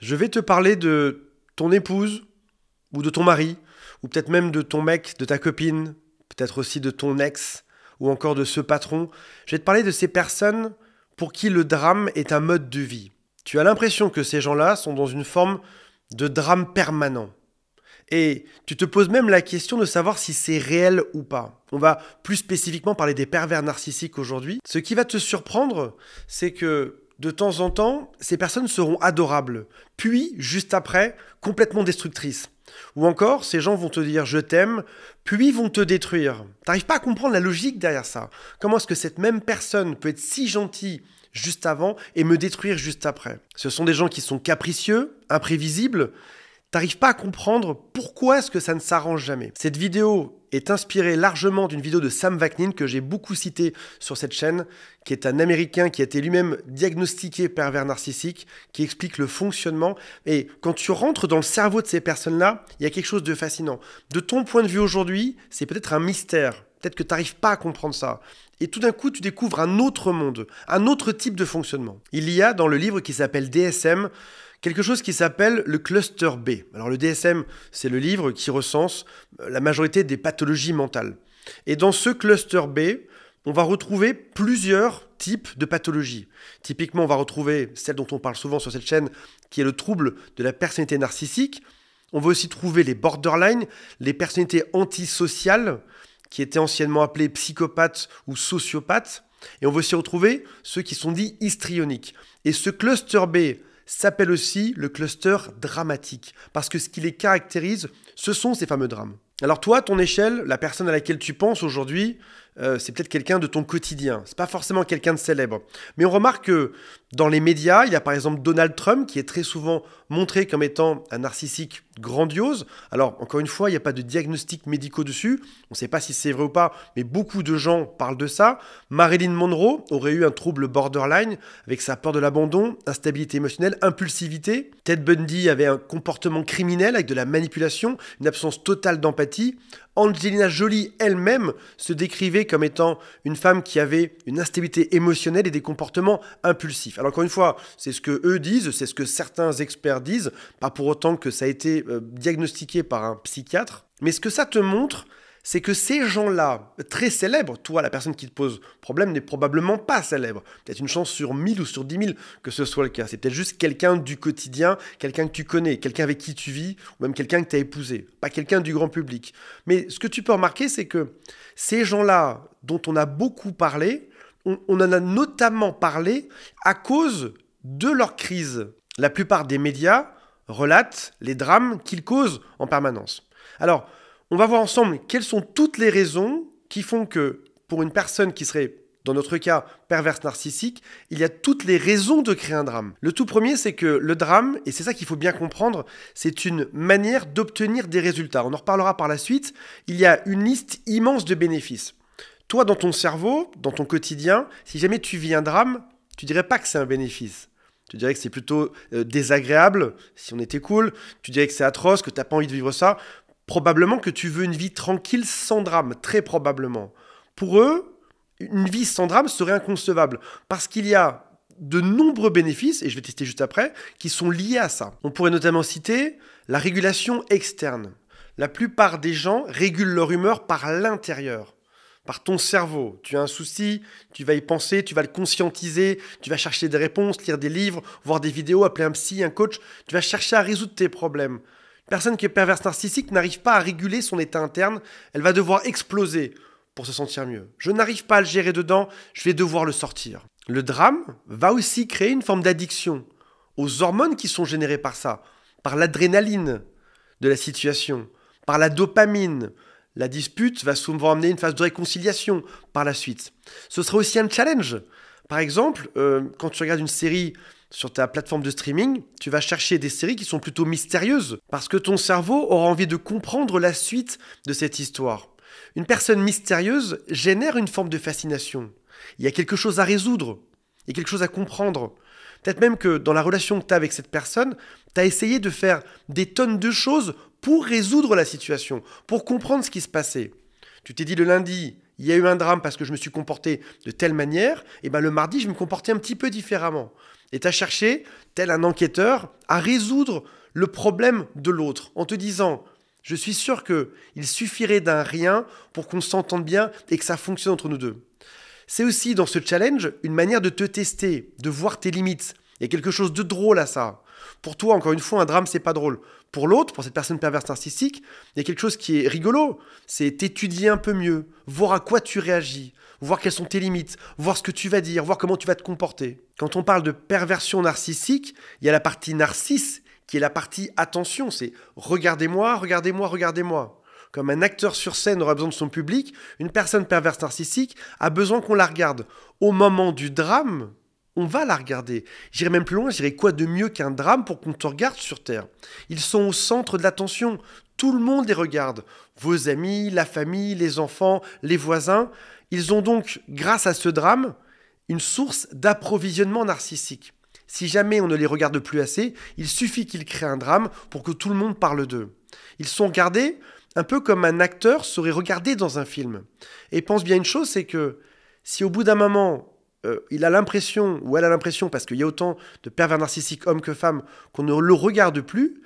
Je vais te parler de ton épouse ou de ton mari, ou peut-être même de ton mec, de ta copine, peut-être aussi de ton ex, ou encore de ce patron. Je vais te parler de ces personnes pour qui le drame est un mode de vie. Tu as l'impression que ces gens-là sont dans une forme de drame permanent. Et tu te poses même la question de savoir si c'est réel ou pas. On va plus spécifiquement parler des pervers narcissiques aujourd'hui. Ce qui va te surprendre, c'est que de temps en temps, ces personnes seront adorables, puis, juste après, complètement destructrices. Ou encore, ces gens vont te dire « je t'aime », puis vont te détruire. T'arrives pas à comprendre la logique derrière ça. Comment est-ce que cette même personne peut être si gentille juste avant et me détruire juste après? Ce sont des gens qui sont capricieux, imprévisibles. T'arrives pas à comprendre pourquoi est-ce que ça ne s'arrange jamais. Cette vidéo est inspirée largement d'une vidéo de Sam Vaknin que j'ai beaucoup citée sur cette chaîne, qui est un Américain qui a été lui-même diagnostiqué pervers narcissique, qui explique le fonctionnement. Et quand tu rentres dans le cerveau de ces personnes-là, il y a quelque chose de fascinant. De ton point de vue aujourd'hui, c'est peut-être un mystère. Peut-être que tu n'arrives pas à comprendre ça. Et tout d'un coup, tu découvres un autre monde, un autre type de fonctionnement. Il y a dans le livre qui s'appelle DSM, quelque chose qui s'appelle le cluster B. Alors le DSM, c'est le livre qui recense la majorité des pathologies mentales. Et dans ce cluster B, on va retrouver plusieurs types de pathologies. Typiquement, on va retrouver celle dont on parle souvent sur cette chaîne, qui est le trouble de la personnalité narcissique. On va aussi trouver les borderline, les personnalités antisociales, qui étaient anciennement appelées psychopathes ou sociopathes. Et on va aussi retrouver ceux qui sont dits histrioniques. Et ce cluster B s'appelle aussi le cluster dramatique, parce que ce qui les caractérise, ce sont ces fameux drames. Alors toi, à ton échelle, la personne à laquelle tu penses aujourd'hui, c'est peut-être quelqu'un de ton quotidien. C'est pas forcément quelqu'un de célèbre. Mais on remarque que dans les médias, il y a par exemple Donald Trump qui est très souvent montré comme étant un narcissique grandiose. Alors encore une fois, il n'y a pas de diagnostic médicaux dessus. On ne sait pas si c'est vrai ou pas, mais beaucoup de gens parlent de ça. Marilyn Monroe aurait eu un trouble borderline avec sa peur de l'abandon, instabilité émotionnelle, impulsivité. Ted Bundy avait un comportement criminel avec de la manipulation, une absence totale d'empathie. Angelina Jolie elle-même se décrivait comme étant une femme qui avait une instabilité émotionnelle et des comportements impulsifs. Alors encore une fois, c'est ce que eux disent, c'est ce que certains experts disent, pas pour autant que ça a été diagnostiqué par un psychiatre. Mais ce que ça te montre, c'est que ces gens-là, très célèbres, toi, la personne qui te pose problème n'est probablement pas célèbre. Peut-être une chance sur 1000 ou sur 10 000 que ce soit le cas. C'est peut-être juste quelqu'un du quotidien, quelqu'un que tu connais, quelqu'un avec qui tu vis, ou même quelqu'un que tu as épousé, pas quelqu'un du grand public. Mais ce que tu peux remarquer, c'est que ces gens-là, dont on a beaucoup parlé, on en a notamment parlé à cause de leur crise. La plupart des médias relatent les drames qu'ils causent en permanence. Alors, on va voir ensemble quelles sont toutes les raisons qui font que, pour une personne qui serait, dans notre cas, perverse narcissique, il y a toutes les raisons de créer un drame. Le tout premier, c'est que le drame, et c'est ça qu'il faut bien comprendre, c'est une manière d'obtenir des résultats. On en reparlera par la suite. Il y a une liste immense de bénéfices. Toi, dans ton cerveau, dans ton quotidien, si jamais tu vis un drame, tu dirais pas que c'est un bénéfice. Tu dirais que c'est plutôt désagréable, si on était cool. Tu dirais que c'est atroce, que tu n'as pas envie de vivre ça. Probablement que tu veux une vie tranquille sans drame, très probablement. Pour eux, une vie sans drame serait inconcevable, parce qu'il y a de nombreux bénéfices, et je vais tester juste après, qui sont liés à ça. On pourrait notamment citer la régulation externe. La plupart des gens régulent leur humeur par l'intérieur, par ton cerveau. Tu as un souci, tu vas y penser, tu vas le conscientiser, tu vas chercher des réponses, lire des livres, voir des vidéos, appeler un psy, un coach. Tu vas chercher à résoudre tes problèmes. Une personne qui est perverse narcissique n'arrive pas à réguler son état interne, elle va devoir exploser pour se sentir mieux. Je n'arrive pas à le gérer dedans, je vais devoir le sortir. Le drame va aussi créer une forme d'addiction aux hormones qui sont générées par ça, par l'adrénaline de la situation, par la dopamine. La dispute va souvent amener une phase de réconciliation par la suite. Ce sera aussi un challenge. Par exemple, quand tu regardes une série sur ta plateforme de streaming, tu vas chercher des séries qui sont plutôt mystérieuses, parce que ton cerveau aura envie de comprendre la suite de cette histoire. Une personne mystérieuse génère une forme de fascination. Il y a quelque chose à résoudre, il y a quelque chose à comprendre. Peut-être même que dans la relation que tu as avec cette personne, tu as essayé de faire des tonnes de choses pour résoudre la situation, pour comprendre ce qui se passait. Tu t'es dit le lundi, il y a eu un drame parce que je me suis comporté de telle manière, et bien le mardi, je vais me comporter un petit peu différemment. Et tu as cherché, tel un enquêteur, à résoudre le problème de l'autre en te disant « Je suis sûr qu'il suffirait d'un rien pour qu'on s'entende bien et que ça fonctionne entre nous deux. » C'est aussi dans ce challenge une manière de te tester, de voir tes limites. Il y a quelque chose de drôle à ça. Pour toi, encore une fois, un drame, c'est pas drôle. Pour l'autre, pour cette personne perverse narcissique, il y a quelque chose qui est rigolo. C'est t'étudier un peu mieux, voir à quoi tu réagis, voir quelles sont tes limites, voir ce que tu vas dire, voir comment tu vas te comporter. Quand on parle de perversion narcissique, il y a la partie narcisse qui est la partie attention. C'est regardez-moi, regardez-moi, regardez-moi. Comme un acteur sur scène aura besoin de son public, une personne perverse narcissique a besoin qu'on la regarde. Au moment du drame, on va la regarder. J'irai même plus loin, je dirais quoi de mieux qu'un drame pour qu'on te regarde sur Terre. Ils sont au centre de l'attention. Tout le monde les regarde. Vos amis, la famille, les enfants, les voisins. Ils ont donc, grâce à ce drame, une source d'approvisionnement narcissique. Si jamais on ne les regarde plus assez, il suffit qu'ils créent un drame pour que tout le monde parle d'eux. Ils sont regardés un peu comme un acteur serait regardé dans un film. Et pense bien une chose, c'est que si au bout d'un moment, il a l'impression, ou elle a l'impression, parce qu'il y a autant de pervers narcissiques, hommes que femmes, qu'on ne le regarde plus,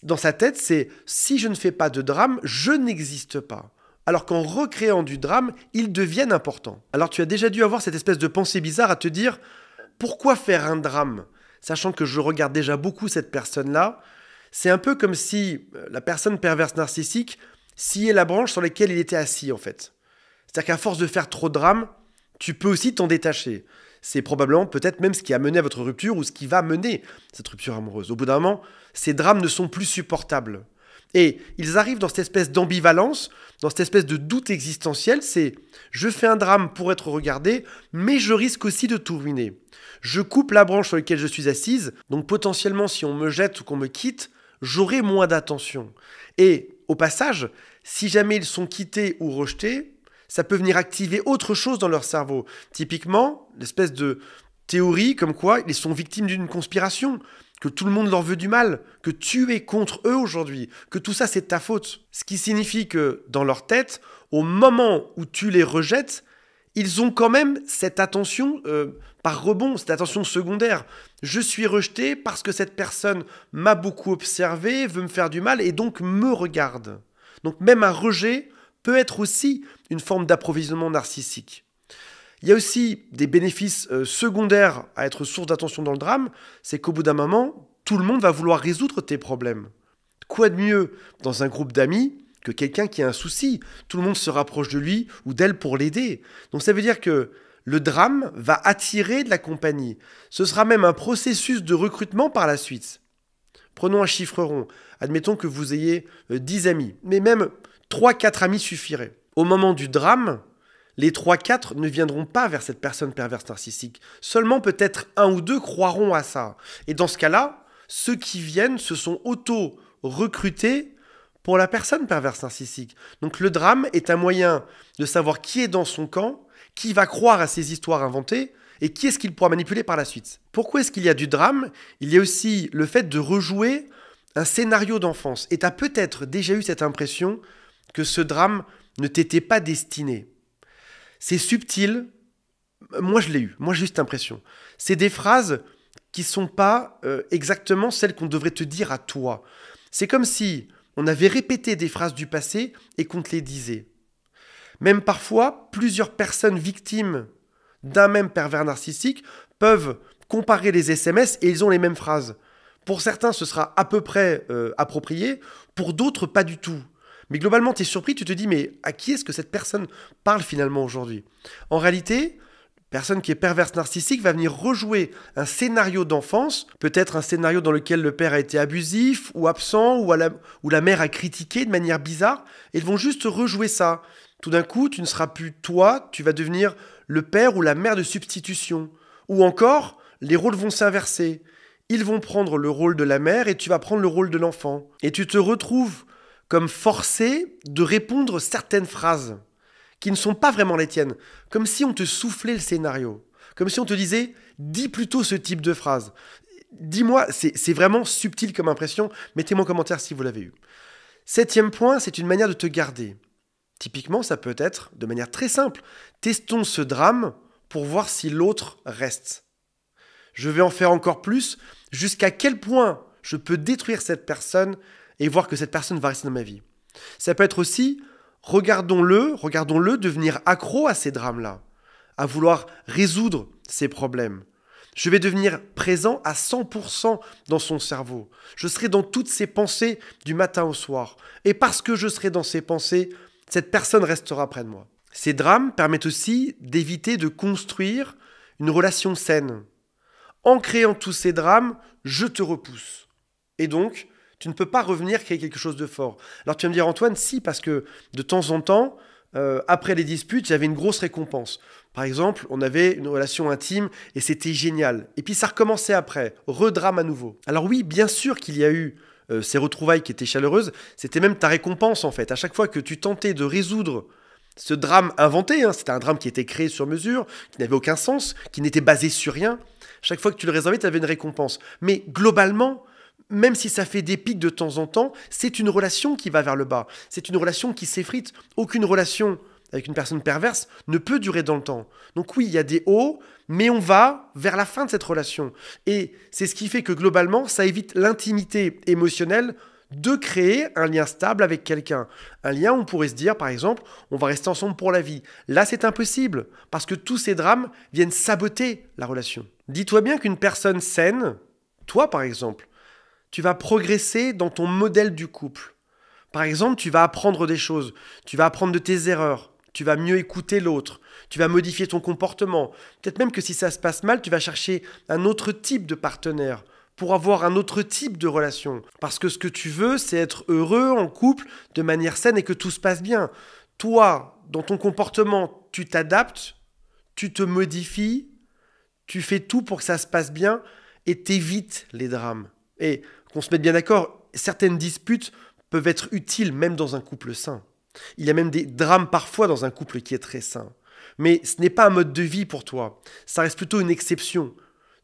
dans sa tête, c'est « si je ne fais pas de drame, je n'existe pas ». Alors qu'en recréant du drame, ils deviennent importants. Alors tu as déjà dû avoir cette espèce de pensée bizarre à te dire « pourquoi faire un drame ?» Sachant que je regarde déjà beaucoup cette personne-là, c'est un peu comme si la personne perverse narcissique sciait la branche sur laquelle il était assis, en fait. C'est-à-dire qu'à force de faire trop de drame, tu peux aussi t'en détacher. C'est probablement peut-être même ce qui a mené à votre rupture ou ce qui va mener cette rupture amoureuse. Au bout d'un moment, ces drames ne sont plus supportables. Et ils arrivent dans cette espèce d'ambivalence, dans cette espèce de doute existentiel, c'est « je fais un drame pour être regardé, mais je risque aussi de tout ruiner. Je coupe la branche sur laquelle je suis assise, donc potentiellement si on me jette ou qu'on me quitte, j'aurai moins d'attention. Et au passage, si jamais ils sont quittés ou rejetés, ça peut venir activer autre chose dans leur cerveau. Typiquement, l'espèce de théorie comme quoi ils sont victimes d'une conspiration, que tout le monde leur veut du mal, que tu es contre eux aujourd'hui, que tout ça c'est de ta faute. Ce qui signifie que dans leur tête, au moment où tu les rejettes, ils ont quand même cette attention par rebond, cette attention secondaire. Je suis rejeté parce que cette personne m'a beaucoup observé, veut me faire du mal et donc me regarde. Donc même un rejet peut être aussi une forme d'approvisionnement narcissique. Il y a aussi des bénéfices secondaires à être source d'attention dans le drame, c'est qu'au bout d'un moment, tout le monde va vouloir résoudre tes problèmes. Quoi de mieux dans un groupe d'amis que quelqu'un qui a un souci? Tout le monde se rapproche de lui ou d'elle pour l'aider. Donc ça veut dire que le drame va attirer de la compagnie. Ce sera même un processus de recrutement par la suite. Prenons un chiffre rond. Admettons que vous ayez 10 amis, mais même 3-4 amis suffiraient. Au moment du drame, les 3-4 ne viendront pas vers cette personne perverse narcissique. Seulement peut-être 1 ou 2 croiront à ça. Et dans ce cas-là, ceux qui viennent se sont auto-recrutés pour la personne perverse narcissique. Donc le drame est un moyen de savoir qui est dans son camp, qui va croire à ces histoires inventées et qui est-ce qu'il pourra manipuler par la suite. Pourquoi est-ce qu'il y a du drame? Il y a aussi le fait de rejouer un scénario d'enfance. Et tu as peut-être déjà eu cette impression que ce drame ne t'était pas destiné. C'est subtil. Moi, je l'ai eu. Moi, j'ai eu cette impression. C'est des phrases qui ne sont pas exactement celles qu'on devrait te dire à toi. C'est comme si on avait répété des phrases du passé et qu'on te les disait. Même parfois, plusieurs personnes victimes d'un même pervers narcissique peuvent comparer les SMS et ils ont les mêmes phrases. Pour certains, ce sera à peu près approprié. Pour d'autres, pas du tout. Mais globalement, tu es surpris, tu te dis, mais à qui est-ce que cette personne parle finalement aujourd'hui? En réalité, la personne qui est perverse narcissique va venir rejouer un scénario d'enfance, peut-être un scénario dans lequel le père a été abusif ou absent, ou la mère a critiqué de manière bizarre, et ils vont juste rejouer ça. Tout d'un coup, tu ne seras plus toi, tu vas devenir le père ou la mère de substitution. Ou encore, les rôles vont s'inverser. Ils vont prendre le rôle de la mère et tu vas prendre le rôle de l'enfant. Et tu te retrouves comme forcé de répondre certaines phrases qui ne sont pas vraiment les tiennes. Comme si on te soufflait le scénario. Comme si on te disait « dis plutôt ce type de phrase ». Dis-moi, c'est vraiment subtil comme impression. Mettez-moi en commentaire si vous l'avez eu. 7e point, c'est une manière de te garder. Typiquement, ça peut être de manière très simple. Testons ce drame pour voir si l'autre reste. Je vais en faire encore plus. Jusqu'à quel point je peux détruire cette personne et voir que cette personne va rester dans ma vie. Ça peut être aussi, regardons-le devenir accro à ces drames-là, à vouloir résoudre ces problèmes. Je vais devenir présent à 100% dans son cerveau. Je serai dans toutes ses pensées du matin au soir. Et parce que je serai dans ses pensées, cette personne restera près de moi. Ces drames permettent aussi d'éviter de construire une relation saine. En créant tous ces drames, je te repousse. Et donc, tu ne peux pas revenir créer quelque chose de fort. Alors tu vas me dire, Antoine, si, parce que de temps en temps, après les disputes, j'avais une grosse récompense. Par exemple, on avait une relation intime et c'était génial. Et puis ça recommençait après, redrame à nouveau. Alors oui, bien sûr qu'il y a eu ces retrouvailles qui étaient chaleureuses. C'était même ta récompense en fait. À chaque fois que tu tentais de résoudre ce drame inventé, c'était un drame qui était créé sur mesure, qui n'avait aucun sens, qui n'était basé sur rien. Chaque fois que tu le résolvais, tu avais une récompense. Mais globalement, même si ça fait des pics de temps en temps, c'est une relation qui va vers le bas. C'est une relation qui s'effrite. Aucune relation avec une personne perverse ne peut durer dans le temps. Donc oui, il y a des hauts, mais on va vers la fin de cette relation. Et c'est ce qui fait que globalement, ça évite l'intimité émotionnelle de créer un lien stable avec quelqu'un. Un lien où on pourrait se dire, par exemple, on va rester ensemble pour la vie. Là, c'est impossible, parce que tous ces drames viennent saboter la relation. Dis-toi bien qu'une personne saine, toi par exemple, tu vas progresser dans ton modèle du couple. Par exemple, tu vas apprendre des choses, tu vas apprendre de tes erreurs, tu vas mieux écouter l'autre, tu vas modifier ton comportement. Peut-être même que si ça se passe mal, tu vas chercher un autre type de partenaire pour avoir un autre type de relation. Parce que ce que tu veux, c'est être heureux en couple de manière saine et que tout se passe bien. Toi, dans ton comportement, tu t'adaptes, tu te modifies, tu fais tout pour que ça se passe bien et t'évites les drames. Et qu'on se mette bien d'accord, certaines disputes peuvent être utiles même dans un couple sain. Il y a même des drames parfois dans un couple qui est très sain. Mais ce n'est pas un mode de vie pour toi. Ça reste plutôt une exception.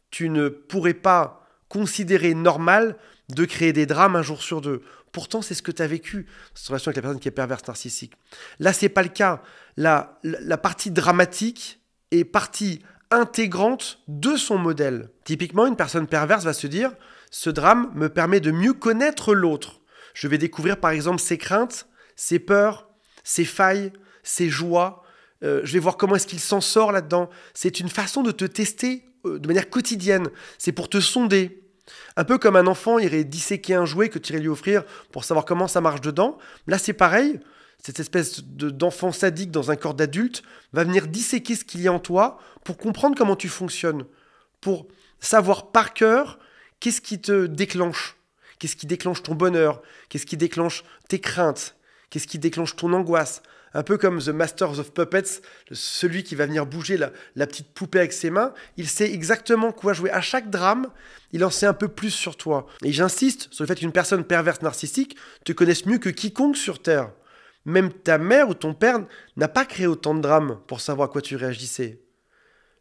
Tu ne pourrais pas considérer normal de créer des drames un jour sur deux. Pourtant, c'est ce que tu as vécu, cette relation avec la personne qui est perverse narcissique. Là, ce n'est pas le cas. La partie dramatique est partie intégrante de son modèle. Typiquement, une personne perverse va se dire « Ce drame me permet de mieux connaître l'autre. Je vais découvrir par exemple ses craintes, ses peurs, ses failles, ses joies. Je vais voir comment est-ce qu'il s'en sort là-dedans. » C'est une façon de te tester de manière quotidienne. C'est pour te sonder. Un peu comme un enfant irait disséquer un jouet que tu irais lui offrir pour savoir comment ça marche dedans. Là, c'est pareil. Cette espèce d'enfant sadique dans un corps d'adulte va venir disséquer ce qu'il y a en toi pour comprendre comment tu fonctionnes. Pour savoir par cœur qu'est-ce qui te déclenche. Qu'est-ce qui déclenche ton bonheur? Qu'est-ce qui déclenche tes craintes? Qu'est-ce qui déclenche ton angoisse? Un peu comme The Masters of Puppets, celui qui va venir bouger la petite poupée avec ses mains, il sait exactement quoi jouer. À chaque drame, il en sait un peu plus sur toi. Et j'insiste sur le fait qu'une personne perverse narcissique te connaisse mieux que quiconque sur Terre. Même ta mère ou ton père n'a pas créé autant de drames pour savoir à quoi tu réagissais.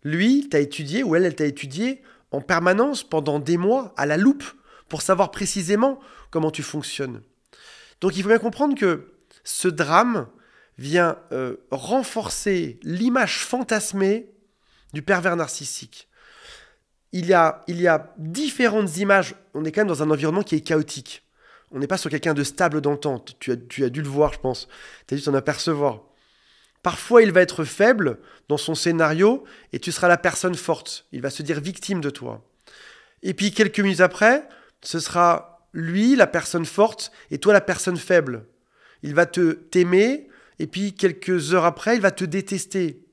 Lui, t'a étudié, ou elle t'a étudié en permanence pendant des mois, à la loupe, pour savoir précisément comment tu fonctionnes. Donc il faut bien comprendre que ce drame vient renforcer l'image fantasmée du pervers narcissique. Il y a différentes images. On est quand même dans un environnement qui est chaotique. On n'est pas sur quelqu'un de stable dans le temps. Tu as dû le voir, je pense. Tu as dû t'en apercevoir. Parfois, il va être faible dans son scénario et tu seras la personne forte. Il va se dire victime de toi. Et puis, quelques minutes après, ce sera lui, la personne forte, et toi, la personne faible. Il va t'aimer, et puis quelques heures après, il va te détester.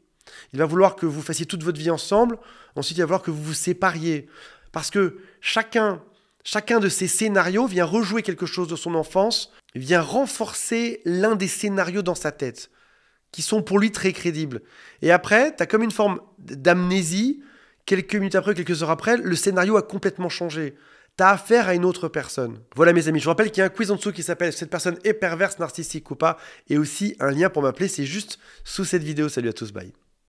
Il va vouloir que vous fassiez toute votre vie ensemble. Ensuite, il va vouloir que vous vous sépariez. Parce que chacun de ces scénarios vient rejouer quelque chose de son enfance, vient renforcer l'un des scénarios dans sa tête, qui sont pour lui très crédibles. Et après, tu as comme une forme d'amnésie. Quelques minutes après, quelques heures après, le scénario a complètement changé. Tu as affaire à une autre personne. Voilà mes amis, je vous rappelle qu'il y a un quiz en dessous qui s'appelle « Cette personne est perverse, narcissique ou pas ?» et aussi un lien pour m'appeler, c'est juste sous cette vidéo. Salut à tous, bye.